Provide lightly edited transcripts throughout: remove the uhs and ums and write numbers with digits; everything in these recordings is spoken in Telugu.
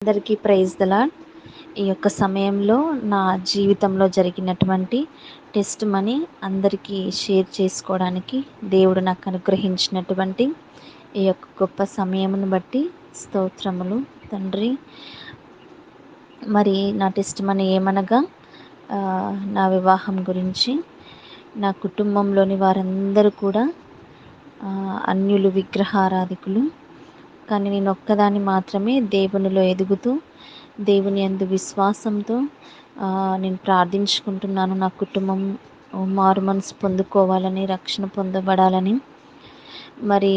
అందరికీ ప్రైజ్ ద లార్డ్. ఈ యొక్క సమయంలో నా జీవితంలో జరిగినటువంటి టెస్ట్ మనీ అందరికీ షేర్ చేసుకోవడానికి దేవుడు నాకు అనుగ్రహించినటువంటి ఈ యొక్క గొప్ప సమయమును బట్టి స్తోత్రములు తండ్రి. మరి నా టెస్ట్ మనీ ఏమనగా నా వివాహం గురించి. నా కుటుంబంలోని వారందరూ కూడా అన్యులు, విగ్రహారాధికులు. కానీ నేను ఒక్కదాన్ని మాత్రమే దేవునిలో ఎదుగుతూ దేవుని యందు విశ్వాసంతో నేను ప్రార్థించుకుంటున్నాను. నా కుటుంబం మారు మనసు పొందుకోవాలని, రక్షణ పొందబడాలని. మరి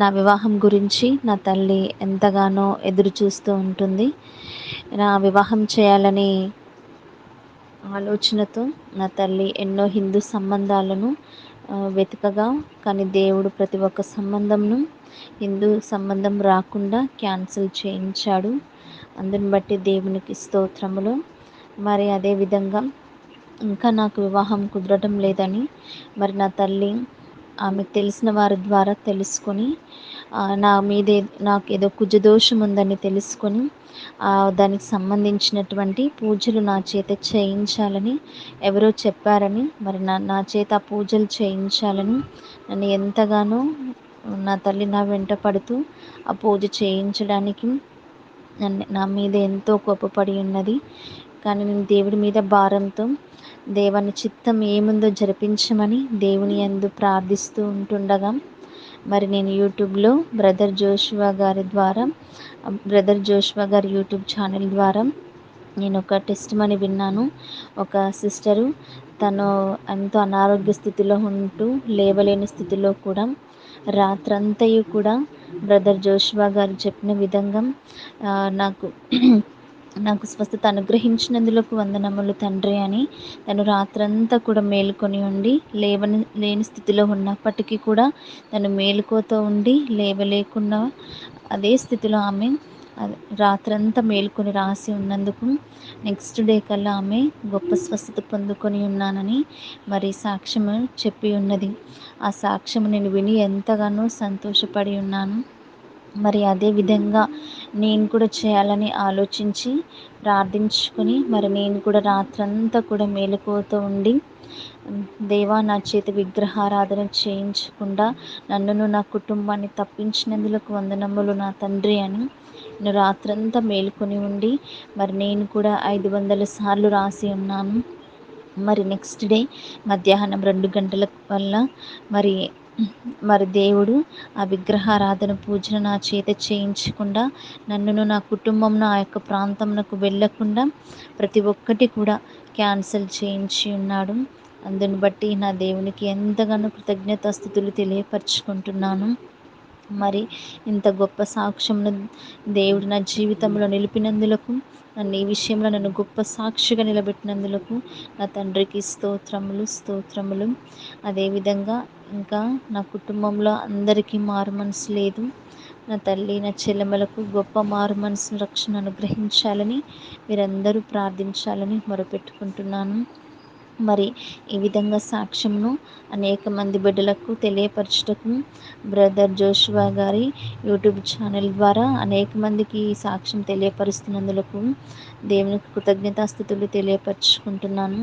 నా వివాహం గురించి నా తల్లి ఎంతగానో ఎదురు చూస్తూ ఉంటుంది. నా వివాహం చేయాలని ఆలోచనతో నా తల్లి ఎన్నో హిందూ సంబంధాలను వెతకగా, కానీ దేవుడు ప్రతి ఒక్క సంబంధంను హిందూ సంబంధం రాకుండా క్యాన్సిల్ చేయించాడు. అందుని బట్టి దేవునికి స్తోత్రములు. మరి అదేవిధంగా ఇంకా నాకు వివాహం కుదరడం లేదని మరి నా తల్లి ఆమెకు తెలిసిన వారి ద్వారా తెలుసుకొని నాకు ఏదో కుజదోషం ఉందని తెలుసుకొని దానికి సంబంధించినటువంటి పూజలు నా చేత చేయించాలని ఎవరో చెప్పారని, మరి నా చేత ఆ పూజలు చేయించాలని నన్ను ఎంతగానో నా తల్లి నా వెంట పడుతూ ఆ పూజ చేయించడానికి నా మీద ఎంతో కోపపడి ఉన్నది. కానీ నేను దేవుడి మీద భారంతో దేవాని చిత్తం ఏముందో జరిపించమని దేవుని యందు ప్రార్థిస్తూ ఉంటుండగా, మరి నేను యూట్యూబ్లో బ్రదర్ జోషువా గారి యూట్యూబ్ ఛానల్ ద్వారా నేను ఒక టెస్ట్ మనీ విన్నాను. ఒక సిస్టరు తను ఎంతో అనారోగ్య స్థితిలో ఉంటూ లేవలేని స్థితిలో కూడా రాత్రంతయు కూడా బ్రదర్ జోషువా గారు చెప్పిన విధంగా నాకు స్వస్థత అనుగ్రహించినందులకు వందనములు తండ్రి అని తను రాత్రంతా కూడా మేలుకొని ఉండి లేని స్థితిలో ఉన్నప్పటికీ కూడా తను మేలుకోతో ఉండి లేవలేకున్నా అదే స్థితిలో ఆమె రాత్రంతా మేలుకొని రాసి ఉన్నందుకు నెక్స్ట్ డే కల్లా ఆమె గొప్ప స్వస్థత పొందుకొని ఉన్నానని మరి సాక్ష్యము చెప్పి ఉన్నది. ఆ సాక్ష్యము నేను విని ఎంతగానో సంతోషపడి ఉన్నాను. మరి అదే విధంగా నేను కూడా చేయాలని ఆలోచించి ప్రార్థించుకొని మరి నేను కూడా రాత్రంతా కూడా మేలుకోతూ ఉండి, దేవా నా చేతి విగ్రహారాధన చేయించకుండా నన్నును నా కుటుంబాన్ని తప్పించినందులకు వందనములు నా తండ్రి అని నేను రాత్రంతా మేలుకొని ఉండి మరి నేను కూడా 500 సార్లు రాసి ఉన్నాను. మరి నెక్స్ట్ డే మధ్యాహ్నం 2 గంటల వల్ల మరి దేవుడు ఆ విగ్రహారాధన పూజను నా చేత చేయించకుండా నన్నును నా కుటుంబంను ఆ యొక్క ప్రాంతంకు వెళ్ళకుండా ప్రతి ఒక్కటి కూడా క్యాన్సిల్ చేయించి ఉన్నాడు. అందుని బట్టి నా దేవునికి ఎంతగానో కృతజ్ఞతాస్తుతులు తెలియపరుచుకుంటున్నాను. మరి ఇంత గొప్ప సాక్ష్యంను దేవుడు నా జీవితంలో నిలిపినందులకు, నన్ను ఈ విషయంలో నన్ను గొప్ప సాక్షిగా నిలబెట్టినందులకు నా తండ్రికి స్తోత్రములు. అదేవిధంగా ఇంకా నా కుటుంబంలో అందరికీ మారు మనసు లేదు. నా తల్లి నా చెల్లెమ్మలకు గొప్ప మారు మనసు రక్షణ అనుగ్రహించాలని మీరందరూ ప్రార్థించాలని మొరపెట్టుకుంటున్నాను. మరి ఈ విధంగా సాక్ష్యంను అనేక మంది బిడ్డలకు తెలియపరచుటకు బ్రదర్ జోషువా గారి యూట్యూబ్ ఛానల్ ద్వారా అనేక మందికి ఈ సాక్ష్యం తెలియపరుస్తున్నందులకు దేవునికి కృతజ్ఞతాస్తుతులు తెలియపరుచుకుంటున్నాను.